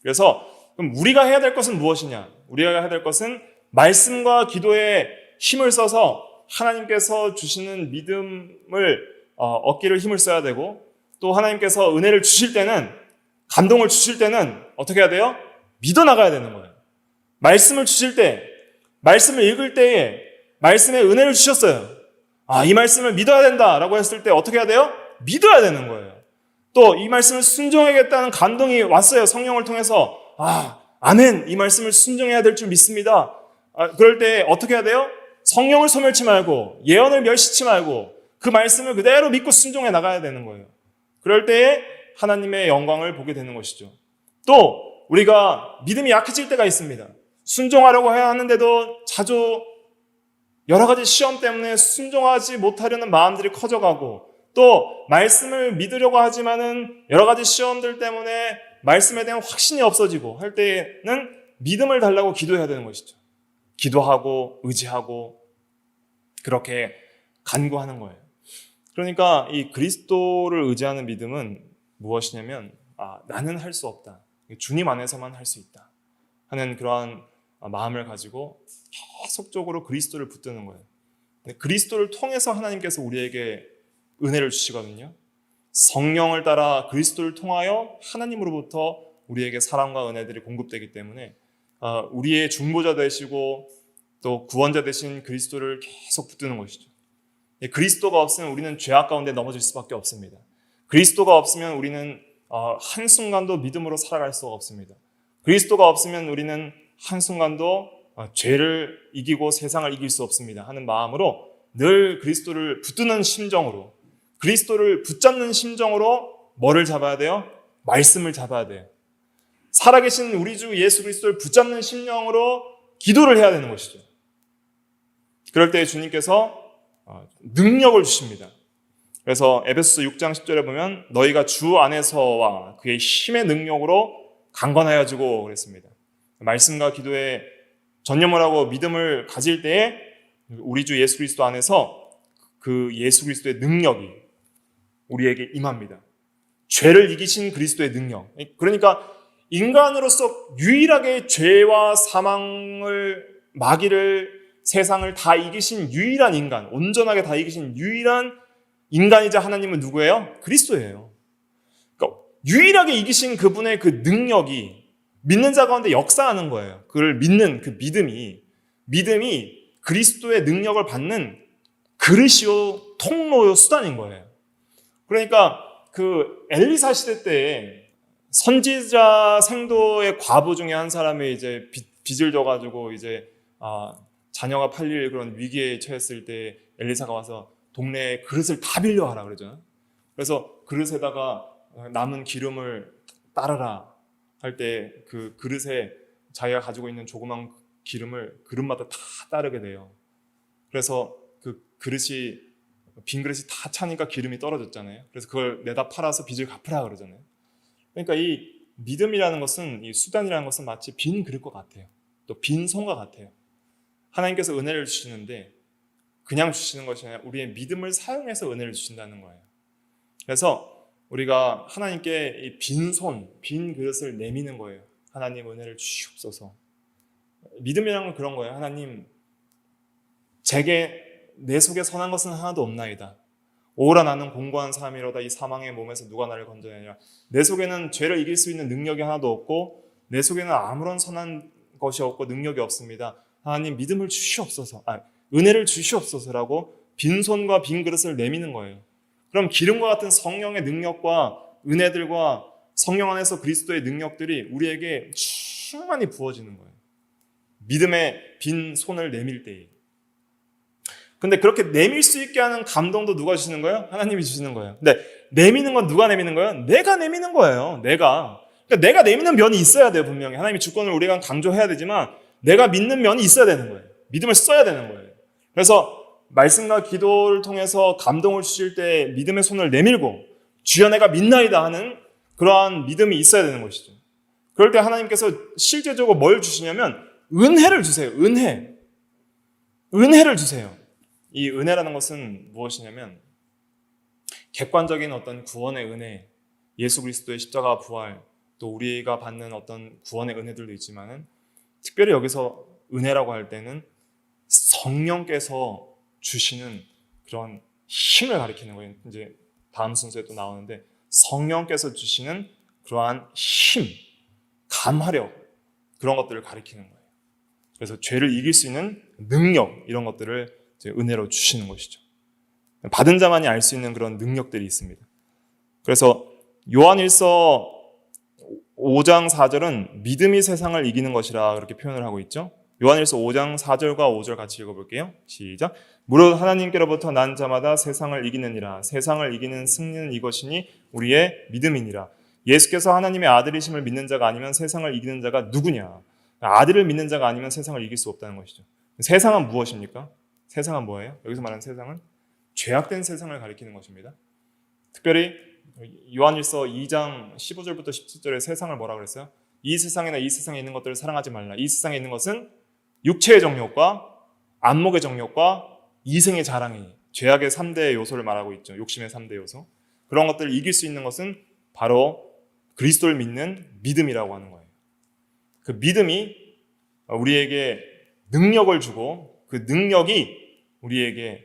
그래서 그럼 우리가 해야 될 것은 무엇이냐? 우리가 해야 될 것은 말씀과 기도에 힘을 써서 하나님께서 주시는 믿음을 얻기를 힘을 써야 되고 또 하나님께서 은혜를 주실 때는 감동을 주실 때는 어떻게 해야 돼요? 믿어 나가야 되는 거예요. 말씀을 주실 때, 말씀을 읽을 때에 말씀의 은혜를 주셨어요. 이 말씀을 믿어야 된다라고 했을 때 어떻게 해야 돼요? 믿어야 되는 거예요. 또 이 말씀을 순종하겠다는 감동이 왔어요. 성령을 통해서. 아멘. 이 말씀을 순종해야 될 줄 믿습니다. 그럴 때 어떻게 해야 돼요? 성령을 소멸치 말고 예언을 멸시치 말고 그 말씀을 그대로 믿고 순종해 나가야 되는 거예요. 그럴 때에 하나님의 영광을 보게 되는 것이죠. 또 우리가 믿음이 약해질 때가 있습니다. 순종하려고 해야 하는데도 자주 여러 가지 시험 때문에 순종하지 못하려는 마음들이 커져가고 또 말씀을 믿으려고 하지만은 여러 가지 시험들 때문에 말씀에 대한 확신이 없어지고 할 때에는 믿음을 달라고 기도해야 되는 것이죠. 기도하고 의지하고 그렇게 간구하는 거예요. 그러니까 이 그리스도를 의지하는 믿음은 무엇이냐면 나는 할 수 없다. 주님 안에서만 할 수 있다 하는 그러한 마음을 가지고 계속적으로 그리스도를 붙드는 거예요. 그리스도를 통해서 하나님께서 우리에게 은혜를 주시거든요. 성령을 따라 그리스도를 통하여 하나님으로부터 우리에게 사랑과 은혜들이 공급되기 때문에 우리의 중보자 되시고 또 구원자 되신 그리스도를 계속 붙드는 것이죠. 그리스도가 없으면 우리는 죄악 가운데 넘어질 수밖에 없습니다. 그리스도가 없으면 우리는 한순간도 믿음으로 살아갈 수가 없습니다. 그리스도가 없으면 우리는 한순간도 죄를 이기고 세상을 이길 수 없습니다 하는 마음으로 늘 그리스도를 붙드는 심정으로, 그리스도를 붙잡는 심정으로 뭐를 잡아야 돼요? 말씀을 잡아야 돼요. 살아계신 우리 주 예수 그리스도를 붙잡는 심령으로 기도를 해야 되는 것이죠. 그럴 때 주님께서 능력을 주십니다. 그래서 에베소서 6장 10절에 보면 너희가 주 안에서와 그의 힘의 능력으로 강건하여지고 그랬습니다. 말씀과 기도에 전념을 하고 믿음을 가질 때에 우리 주 예수 그리스도 안에서 그 예수 그리스도의 능력이 우리에게 임합니다. 죄를 이기신 그리스도의 능력. 그러니까 인간으로서 유일하게 죄와 사망을, 마귀를, 세상을 다 이기신 유일한 인간, 온전하게 다 이기신 유일한 인간이자 하나님은 누구예요? 그리스도예요. 그러니까 유일하게 이기신 그분의 그 능력이 믿는 자 가운데 역사하는 거예요. 그를 믿는 그 믿음이 그리스도의 능력을 받는 그릇이요, 통로요, 수단인 거예요. 그러니까 그 엘리사 시대 때 선지자 생도의 과부 중에 한 사람이 이제 빚을 져가지고 이제 자녀가 팔릴 그런 위기에 처했을 때 엘리사가 와서 동네에 그릇을 다 빌려와라 그러잖아요. 그래서 그릇에다가 남은 기름을 따르라 할 때 그 그릇에 자기가 가지고 있는 조그만 기름을 그릇마다 다 따르게 돼요. 그래서 그 그릇이, 빈 그릇이 다 차니까 기름이 떨어졌잖아요. 그래서 그걸 내다 팔아서 빚을 갚으라 그러잖아요. 그러니까 이 믿음이라는 것은, 이 수단이라는 것은 마치 빈 그릇과 같아요. 또 빈 손과 같아요. 하나님께서 은혜를 주시는데 그냥 주시는 것이 아니라 우리의 믿음을 사용해서 은혜를 주신다는 거예요. 그래서 우리가 하나님께 이 빈손, 빈 그릇을 내미는 거예요. 하나님 은혜를 주시옵소서. 믿음이라는 건 그런 거예요. 하나님, 제게 내 속에 선한 것은 하나도 없나이다. 오라 나는 공고한 사람이로다. 이 사망의 몸에서 누가 나를 건져내냐. 내 속에는 죄를 이길 수 있는 능력이 하나도 없고 내 속에는 아무런 선한 것이 없고 능력이 없습니다. 하나님 믿음을 주시옵소서, 은혜를 주시옵소서라고 빈손과 빈 그릇을 내미는 거예요. 그럼 기름과 같은 성령의 능력과 은혜들과 성령 안에서 그리스도의 능력들이 우리에게 충만히 부어지는 거예요. 믿음의 빈 손을 내밀 때에. 근데 그렇게 내밀 수 있게 하는 감동도 누가 주시는 거예요? 하나님이 주시는 거예요. 근데 내미는 건 누가 내미는 거예요? 내가 내미는 거예요. 그러니까 내가 내미는 면이 있어야 돼요. 분명히 하나님의 주권을 우리가 강조해야 되지만 내가 믿는 면이 있어야 되는 거예요. 믿음을 써야 되는 거예요. 그래서 말씀과 기도를 통해서 감동을 주실 때 믿음의 손을 내밀고 주여 내가 믿나이다 하는 그러한 믿음이 있어야 되는 것이죠. 그럴 때 하나님께서 실제적으로 뭘 주시냐면 은혜를 주세요. 은혜를 주세요. 이 은혜라는 것은 무엇이냐면 객관적인 어떤 구원의 은혜, 예수 그리스도의 십자가 부활, 또 우리가 받는 어떤 구원의 은혜들도 있지만은 특별히 여기서 은혜라고 할 때는 성령께서 주시는 그런 힘을 가리키는 거예요. 이제 다음 순서에 또 나오는데 성령께서 주시는 그러한 힘, 감화력, 그런 것들을 가리키는 거예요. 그래서 죄를 이길 수 있는 능력, 이런 것들을 이제 은혜로 주시는 것이죠. 받은 자만이 알 수 있는 그런 능력들이 있습니다. 그래서 요한일서 5장 4절은 믿음이 세상을 이기는 것이라 그렇게 표현을 하고 있죠. 요한일서 5장 4절과 5절 같이 읽어볼게요. 시작. 무릇 하나님께로부터 난 자마다 세상을 이기느니라. 세상을 이기는 승리는 이것이니 우리의 믿음이니라. 예수께서 하나님의 아들이심을 믿는 자가 아니면 세상을 이기는 자가 누구냐. 아들을 믿는 자가 아니면 세상을 이길 수 없다는 것이죠. 세상은 무엇입니까? 세상은 뭐예요? 여기서 말하는 세상은 죄악된 세상을 가리키는 것입니다. 특별히 요한일서 2장 15절부터 17절에 세상을 뭐라 그랬어요? 이 세상이나 이 세상에 있는 것들을 사랑하지 말라. 이 세상에 있는 것은 육체의 정욕과 안목의 정욕과 이생의 자랑이, 죄악의 3대 요소를 말하고 있죠. 욕심의 3대 요소. 그런 것들을 이길 수 있는 것은 바로 그리스도를 믿는 믿음이라고 하는 거예요. 그 믿음이 우리에게 능력을 주고 그 능력이 우리에게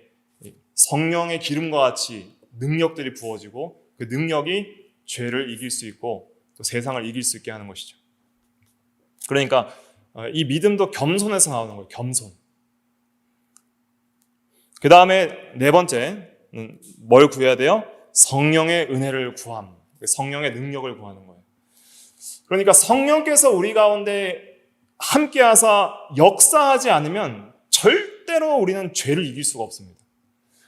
성령의 기름과 같이 능력들이 부어지고 그 능력이 죄를 이길 수 있고 또 세상을 이길 수 있게 하는 것이죠. 그러니까 이 믿음도 겸손에서 나오는 거예요. 겸손. 그 다음에 네 번째는 뭘 구해야 돼요? 성령의 은혜를 구함. 성령의 능력을 구하는 거예요. 그러니까 성령께서 우리 가운데 함께하사 역사하지 않으면 절대로 우리는 죄를 이길 수가 없습니다.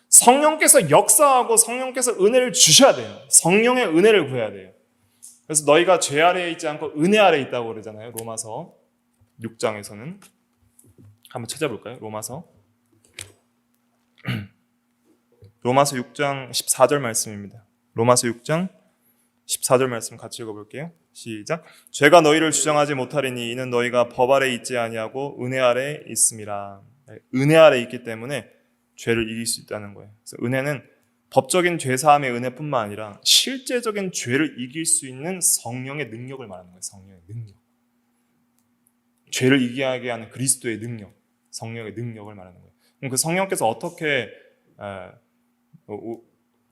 성령께서 역사하고 성령께서 은혜를 주셔야 돼요. 성령의 은혜를 구해야 돼요. 그래서 너희가 죄 아래에 있지 않고 은혜 아래에 있다고 그러잖아요. 로마서 6장에서는. 한번 찾아볼까요? 로마서 6장 14절 말씀입니다. 로마서 6장 14절 말씀 같이 읽어볼게요. 시작. 죄가 너희를 주장하지 못하리니 이는 너희가 법 아래 있지 아니하고 은혜 아래 있음이라. 은혜 아래 있기 때문에 죄를 이길 수 있다는 거예요. 그래서 은혜는 법적인 죄사함의 은혜뿐만 아니라 실제적인 죄를 이길 수 있는 성령의 능력을 말하는 거예요. 성령의 능력. 죄를 이기게 하는 그리스도의 능력, 성령의 능력을 말하는 거예요. 그럼 그 성령께서 어떻게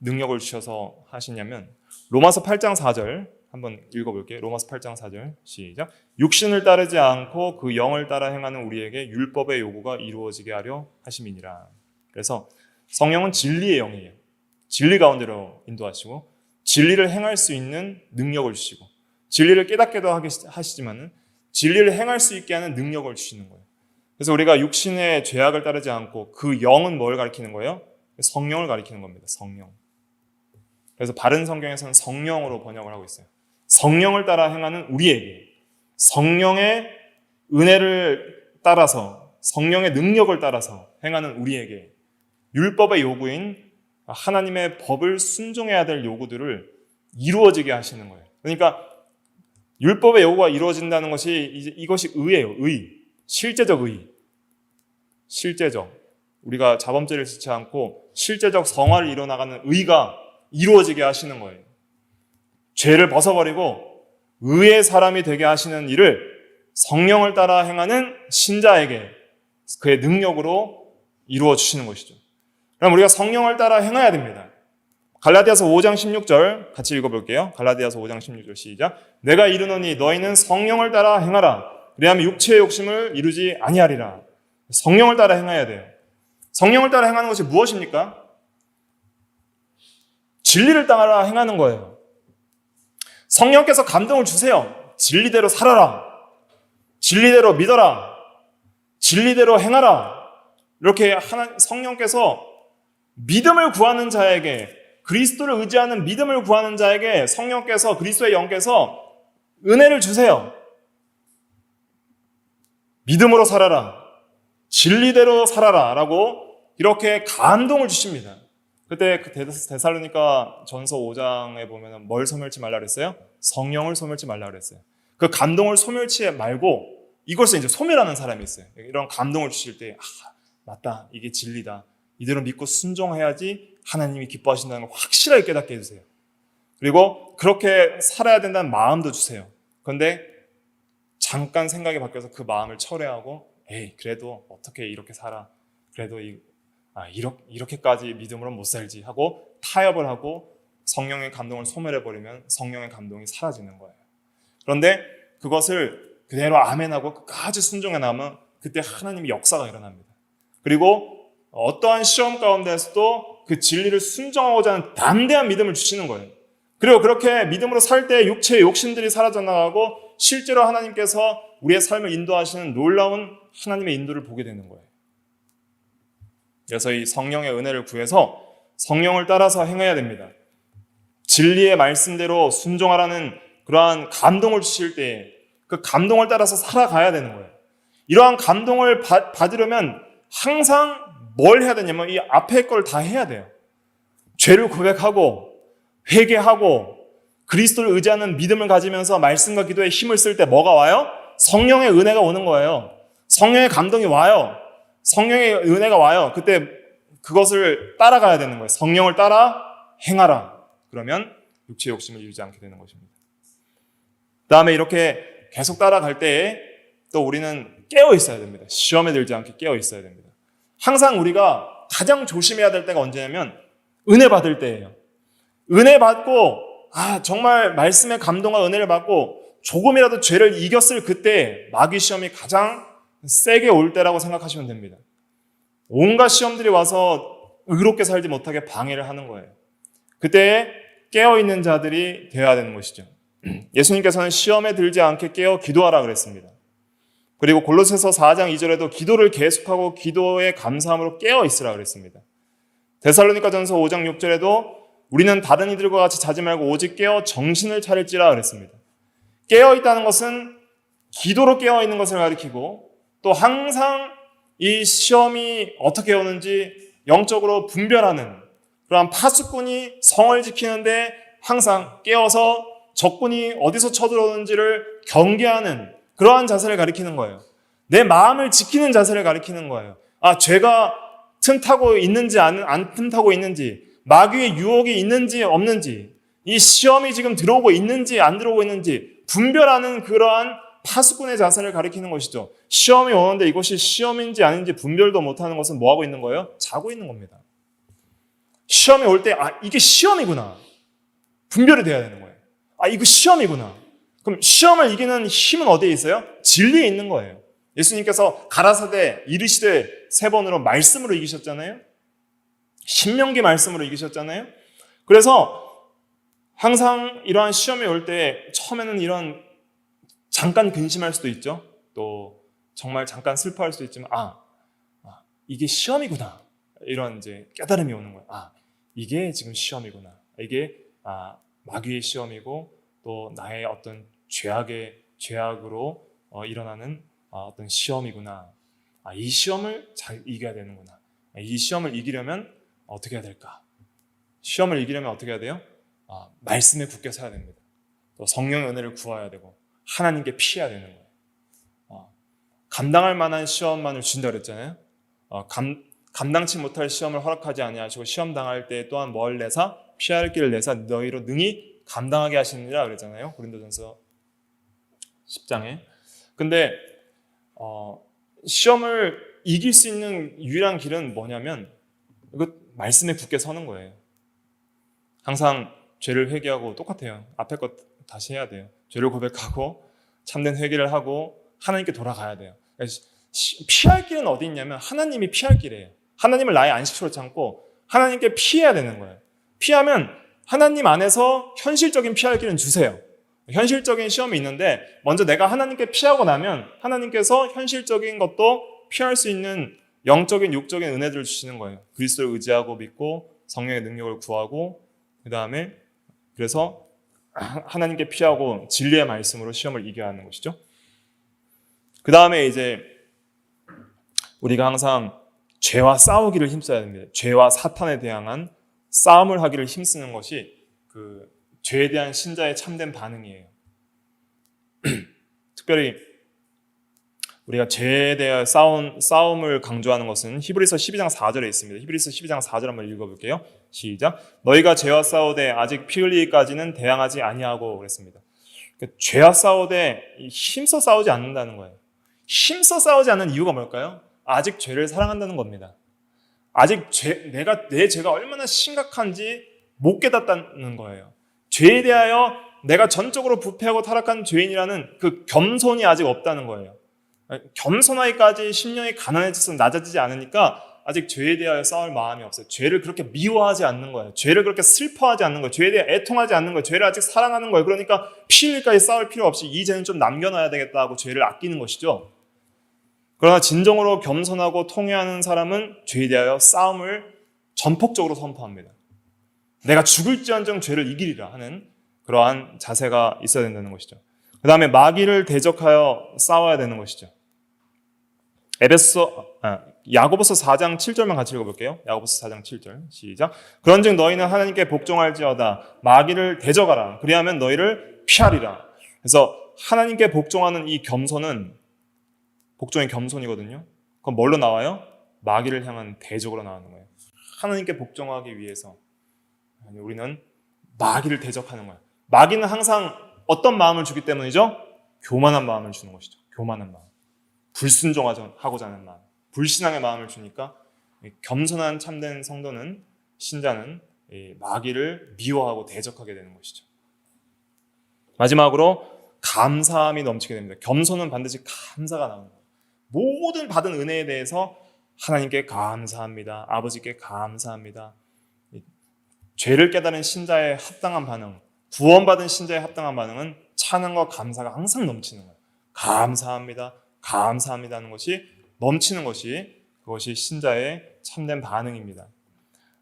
능력을 주셔서 하시냐면 로마서 8장 4절 한번 읽어볼게요. 로마서 8장 4절 시작. 육신을 따르지 않고 그 영을 따라 행하는 우리에게 율법의 요구가 이루어지게 하려 하심이니라. 그래서 성령은 진리의 영이에요. 진리 가운데로 인도하시고 진리를 행할 수 있는 능력을 주시고 진리를 깨닫게도 하시지만은 진리를 행할 수 있게 하는 능력을 주시는 거예요. 그래서 우리가 육신의 죄악을 따르지 않고 그 영은 뭘 가리키는 거예요? 성령을 가리키는 겁니다. 성령. 그래서 바른 성경에서는 성령으로 번역을 하고 있어요. 성령을 따라 행하는 우리에게 성령의 은혜를 따라서 성령의 능력을 따라서 행하는 우리에게 율법의 요구인 하나님의 법을 순종해야 될 요구들을 이루어지게 하시는 거예요. 그러니까 율법의 요구가 이루어진다는 것이 이것이 의예요. 의. 실제적 의. 실제적. 우리가 자범죄를 짓지 않고 실제적 성화를 이뤄나가는 의가 이루어지게 하시는 거예요. 죄를 벗어버리고 의의 사람이 되게 하시는 일을 성령을 따라 행하는 신자에게 그의 능력으로 이루어 주시는 것이죠. 그럼 우리가 성령을 따라 행해야 됩니다. 갈라디아서 5장 16절 같이 읽어볼게요. 갈라디아서 5장 16절 시작. 내가 이르노니 너희는 성령을 따라 행하라. 그리하면 육체의 욕심을 이루지 아니하리라. 성령을 따라 행해야 돼요. 성령을 따라 행하는 것이 무엇입니까? 진리를 따라 행하는 거예요. 성령께서 감동을 주세요. 진리대로 살아라. 진리대로 믿어라. 진리대로 행하라. 이렇게 성령께서 믿음을 구하는 자에게 그리스도를 의지하는 믿음을 구하는 자에게 성령께서 그리스도의 영께서 은혜를 주세요. 믿음으로 살아라. 진리대로 살아라. 라고 이렇게 감동을 주십니다. 그때 그 데살로니가 전서 5장에 보면 뭘 소멸치 말라 그랬어요? 성령을 소멸치 말라 그랬어요. 그 감동을 소멸치 말고 이것을 이제 소멸하는 사람이 있어요. 이런 감동을 주실 때 맞다. 이게 진리다. 이대로 믿고 순종해야지 하나님이 기뻐하신다는 걸 확실하게 깨닫게 해주세요. 그리고 그렇게 살아야 된다는 마음도 주세요. 그런데 잠깐 생각이 바뀌어서 그 마음을 철회하고 에이 그래도 어떻게 이렇게 살아. 그래도 이렇게까지 믿음으로는 못 살지 하고 타협을 하고 성령의 감동을 소멸해버리면 성령의 감동이 사라지는 거예요. 그런데 그것을 그대로 아멘하고 끝까지 순종해 나면 그때 하나님의 역사가 일어납니다. 그리고 어떠한 시험 가운데서도 그 진리를 순종하고자 하는 담대한 믿음을 주시는 거예요. 그리고 그렇게 믿음으로 살 때 육체의 욕심들이 사라져 나가고 실제로 하나님께서 우리의 삶을 인도하시는 놀라운 하나님의 인도를 보게 되는 거예요. 그래서 이 성령의 은혜를 구해서 성령을 따라서 행해야 됩니다. 진리의 말씀대로 순종하라는 그러한 감동을 주실 때 그 감동을 따라서 살아가야 되는 거예요. 이러한 감동을 받으려면 항상 뭘 해야 되냐면 이 앞에 걸 다 해야 돼요. 죄를 고백하고 회개하고 그리스도를 의지하는 믿음을 가지면서 말씀과 기도에 힘을 쓸 때 뭐가 와요? 성령의 은혜가 오는 거예요. 성령의 감동이 와요. 성령의 은혜가 와요. 그때 그것을 따라가야 되는 거예요. 성령을 따라 행하라. 그러면 육체의 욕심을 이루지 않게 되는 것입니다. 그 다음에 이렇게 계속 따라갈 때에 또 우리는 깨어 있어야 됩니다. 시험에 들지 않게 깨어 있어야 됩니다. 항상 우리가 가장 조심해야 될 때가 언제냐면 은혜 받을 때예요. 은혜 받고 정말 말씀의 감동과 은혜를 받고 조금이라도 죄를 이겼을 그때 마귀 시험이 가장 세게 올 때라고 생각하시면 됩니다. 온갖 시험들이 와서 의롭게 살지 못하게 방해를 하는 거예요. 그때 깨어있는 자들이 되어야 되는 것이죠. 예수님께서는 시험에 들지 않게 깨어 기도하라 그랬습니다. 그리고 골로새서 4장 2절에도 기도를 계속하고 기도에 감사함으로 깨어 있으라 그랬습니다. 데살로니가전서 5장 6절에도 우리는 다른 이들과 같이 자지 말고 오직 깨어 정신을 차릴지라 그랬습니다. 깨어 있다는 것은 기도로 깨어 있는 것을 가리키고 또 항상 이 시험이 어떻게 오는지 영적으로 분별하는 그러한 파수꾼이 성을 지키는데 항상 깨어서 적군이 어디서 쳐들어오는지를 경계하는 그러한 자세를 가리키는 거예요. 내 마음을 지키는 자세를 가리키는 거예요. 죄가 틈타고 있는지 안 틈타고 있는지, 마귀의 유혹이 있는지 없는지, 이 시험이 지금 들어오고 있는지 안 들어오고 있는지 분별하는 그러한 파수꾼의 자세를 가리키는 것이죠. 시험이 오는데 이것이 시험인지 아닌지 분별도 못하는 것은 뭐하고 있는 거예요? 자고 있는 겁니다. 시험이 올 때 이게 시험이구나. 분별이 돼야 되는 거예요. 이거 시험이구나. 그럼 시험을 이기는 힘은 어디에 있어요? 진리에 있는 거예요. 예수님께서 가라사대 이르시되 3번으로 말씀으로 이기셨잖아요. 신명기 말씀으로 이기셨잖아요. 그래서 항상 이러한 시험이 올 때 처음에는 이런 잠깐 근심할 수도 있죠. 또 정말 잠깐 슬퍼할 수도 있지만 이게 시험이구나. 이런 이제 깨달음이 오는 거예요. 이게 지금 시험이구나. 이게 마귀의 시험이고 또 나의 어떤 죄악으로 일어나는 어떤 시험이구나. 이 시험을 잘 이겨야 되는구나. 이 시험을 이기려면 어떻게 해야 될까? 시험을 이기려면 어떻게 해야 돼요? 말씀에 굳게 서야 됩니다. 또 성령의 은혜를 구해야 되고 하나님께 피해야 되는 거예요. 감당할 만한 시험만을 주신다 그랬잖아요. 감당치 못할 시험을 허락하지 아니하시고 시험 당할 때 또한 뭘 내사 피할 길을 내사 너희로 능히 감당하게 하시느니라 그랬잖아요. 고린도전서 10장에. 근데 시험을 이길 수 있는 유일한 길은 뭐냐면 이거 말씀에 굳게 서는 거예요. 항상 죄를 회개하고 똑같아요. 앞에 것 다시 해야 돼요. 죄를 고백하고 참된 회개를 하고 하나님께 돌아가야 돼요. 피할 길은 어디 있냐면 하나님이 피할 길이에요. 하나님을 나의 안식처로 삼고 하나님께 피해야 되는 거예요. 피하면 하나님 안에서 현실적인 피할 길은 주세요. 현실적인 시험이 있는데 먼저 내가 하나님께 피하고 나면 하나님께서 현실적인 것도 피할 수 있는 영적인 육적인 은혜들을 주시는 거예요. 그리스도를 의지하고 믿고 성령의 능력을 구하고 그 다음에 그래서 하나님께 피하고 진리의 말씀으로 시험을 이겨야 하는 것이죠. 그 다음에 이제 우리가 항상 죄와 싸우기를 힘써야 됩니다. 죄와 사탄에 대항한 싸움을 하기를 힘쓰는 것이 그 죄에 대한 신자의 참된 반응이에요. 특별히 우리가 죄에 대한 싸움을 강조하는 것은 히브리서 12장 4절에 있습니다. 히브리서 12장 4절 한번 읽어볼게요. 시작. 너희가 죄와 싸우되 아직 피 흘리기까지는 대항하지 아니하고 그랬습니다. 그러니까 죄와 싸우되 힘써 싸우지 않는다는 거예요. 힘써 싸우지 않는 이유가 뭘까요? 아직 죄를 사랑한다는 겁니다. 아직 내 죄가 얼마나 심각한지 못 깨닫다는 거예요. 죄에 대하여 내가 전적으로 부패하고 타락한 죄인이라는 그 겸손이 아직 없다는 거예요. 겸손하기까지 심령이 가난해져서 낮아지지 않으니까 아직 죄에 대하여 싸울 마음이 없어요. 죄를 그렇게 미워하지 않는 거예요. 죄를 그렇게 슬퍼하지 않는 거예요. 죄에 대해 애통하지 않는 거예요. 죄를 아직 사랑하는 거예요. 그러니까 피 흘릴까지 싸울 필요 없이 이 죄는 좀 남겨놔야 되겠다 하고 죄를 아끼는 것이죠. 그러나 진정으로 겸손하고 통회하는 사람은 죄에 대하여 싸움을 전폭적으로 선포합니다. 내가 죽을지언정 죄를 이기리라 하는 그러한 자세가 있어야 된다는 것이죠. 그 다음에 마귀를 대적하여 싸워야 되는 것이죠. 야고보서 4장 7절만 같이 읽어볼게요. 야고보서 4장 7절 시작. 그런즉 너희는 하나님께 복종할지어다 마귀를 대적하라 그리하면 너희를 피하리라. 그래서 하나님께 복종하는 이 겸손은 복종의 겸손이거든요. 그건 뭘로 나와요? 마귀를 향한 대적으로 나오는 거예요. 하나님께 복종하기 위해서 우리는 마귀를 대적하는 거예요. 마귀는 항상 어떤 마음을 주기 때문이죠? 교만한 마음을 주는 것이죠. 교만한 마음. 불순종하고자 하는 마음. 불신앙의 마음을 주니까 겸손한 참된 성도는 신자는 마귀를 미워하고 대적하게 되는 것이죠. 마지막으로 감사함이 넘치게 됩니다. 겸손은 반드시 감사가 나오는 거예요. 모든 받은 은혜에 대해서 하나님께 감사합니다. 아버지께 감사합니다. 죄를 깨달은 신자의 합당한 반응, 구원받은 신자의 합당한 반응은 찬양과 감사가 항상 넘치는 거예요. 감사합니다. 감사합니다 하는 것이 넘치는 것이 그것이 신자의 참된 반응입니다.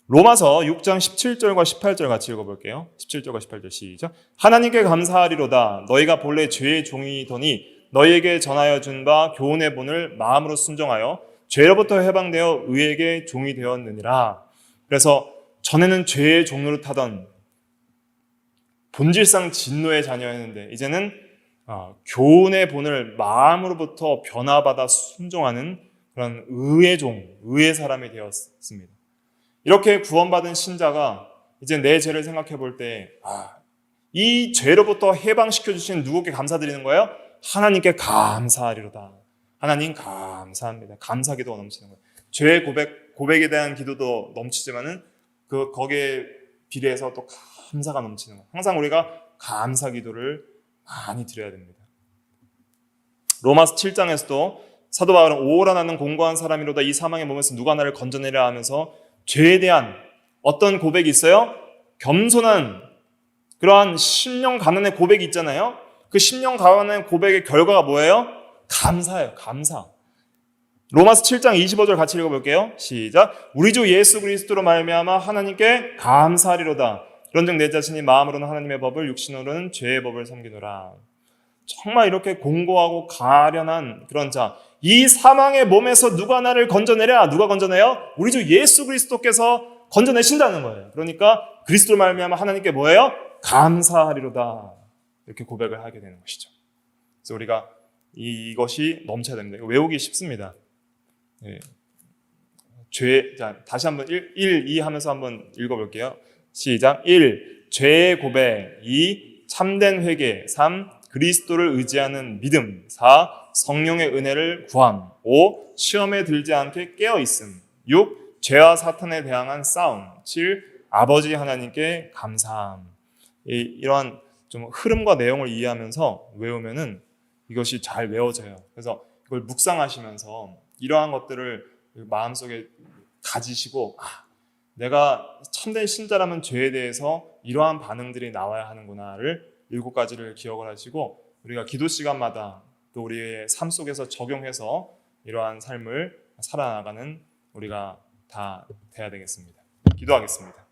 로마서 6장 17절과 18절 같이 읽어볼게요. 17절과 18절 시작. 하나님께 감사하리로다. 너희가 본래 죄의 종이더니 너희에게 전하여 준 바 교훈의 본을 마음으로 순종하여 죄로부터 해방되어 의에게 종이 되었느니라. 그래서 전에는 죄의 종로를 타던 본질상 진노의 자녀였는데 이제는 교훈의 본을 마음으로부터 변화받아 순종하는 그런 의의 종, 의의 사람이 되었습니다. 이렇게 구원받은 신자가 이제 내 죄를 생각해 볼 때, 이 죄로부터 해방시켜 주신 누구께 감사드리는 거예요? 하나님께 감사하리로다. 하나님 감사합니다. 감사 기도가 넘치는 거예요. 죄의 고백에 대한 기도도 넘치지만은 거기에 비례해서 또 감사가 넘치는 거예요. 항상 우리가 감사 기도를 많이 드려야 됩니다. 로마서 7장에서도 사도 바울은 오호라 나는 공고한 사람이로다. 이 사망의 몸에서 누가 나를 건져내려 하면서 죄에 대한 어떤 고백이 있어요? 겸손한 그러한 심령 가난의 고백이 있잖아요. 그 심령 가난의 고백의 결과가 뭐예요? 감사예요. 감사. 로마서 7장 25절 같이 읽어볼게요. 시작. 우리 주 예수 그리스도로 말미암아 하나님께 감사하리로다. 그런즉 내 자신이 마음으로는 하나님의 법을 육신으로는 죄의 법을 섬기노라. 정말 이렇게 공고하고 가련한 그런 자, 이 사망의 몸에서 누가 나를 건져내랴? 누가 건져내요? 우리 주 예수 그리스도께서 건져내신다는 거예요. 그러니까 그리스도로 말미암아 하나님께 뭐예요? 감사하리로다. 이렇게 고백을 하게 되는 것이죠. 그래서 우리가 이것이 넘쳐야 됩니다. 외우기 쉽습니다. 예. 자, 다시 한번 1, 2 하면서 한번 읽어볼게요. 시작. 1. 죄의 고백. 2. 참된 회개. 3. 그리스도를 의지하는 믿음. 4. 성령의 은혜를 구함. 5. 시험에 들지 않게 깨어있음. 6. 죄와 사탄에 대항한 싸움. 7. 아버지 하나님께 감사함. 이러한 좀 흐름과 내용을 이해하면서 외우면은 이것이 잘 외워져요. 그래서 이걸 묵상하시면서 이러한 것들을 마음속에 가지시고 내가 참된 신자라면 죄에 대해서 이러한 반응들이 나와야 하는구나를 7가지를 기억을 하시고 우리가 기도 시간마다 또 우리의 삶 속에서 적용해서 이러한 삶을 살아나가는 우리가 다 돼야 되겠습니다. 기도하겠습니다.